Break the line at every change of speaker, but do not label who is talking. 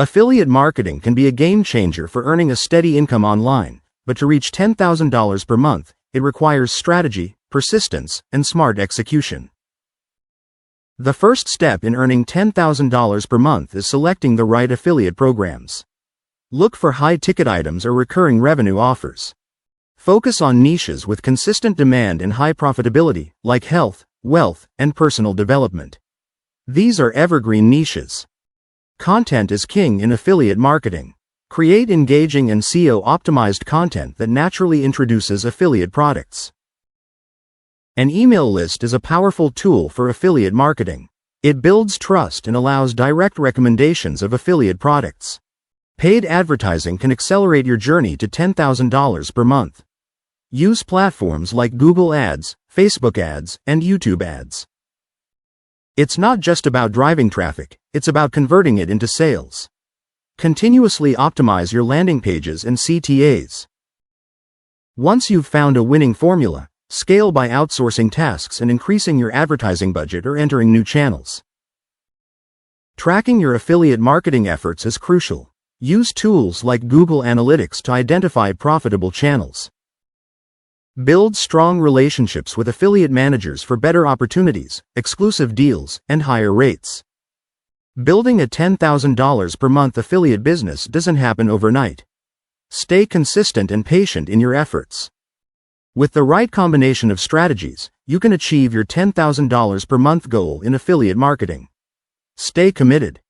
Affiliate marketing can be a game changer for earning a steady income online, but to reach $10,000 per month, it requires strategy, persistence, and smart execution. The first step in earning $10,000 per month is selecting the right affiliate programs. Look for high-ticket items or recurring revenue offers. Focus on niches with consistent demand and high profitability, like health, wealth, and personal development. These are evergreen niches. Content is king in affiliate marketing. Create engaging and SEO-optimized content that naturally introduces affiliate products. An email list is a powerful tool for affiliate marketing. It builds trust and allows direct recommendations of affiliate products. Paid advertising can accelerate your journey to $10,000 per month. Use platforms like Google Ads, Facebook Ads, and YouTube Ads. It's not just about driving traffic, it's about converting it into sales. Continuously optimize your landing pages and CTAs. Once you've found a winning formula, scale by outsourcing tasks and increasing your advertising budget or entering new channels. Tracking your affiliate marketing efforts is crucial. Use tools like Google Analytics to identify profitable channels. Build strong relationships with affiliate managers for better opportunities, exclusive deals, and higher rates. Building a $10,000 per month affiliate business doesn't happen overnight. Stay consistent and patient in your efforts. With the right combination of strategies, you can achieve your $10,000 per month goal in affiliate marketing. Stay committed.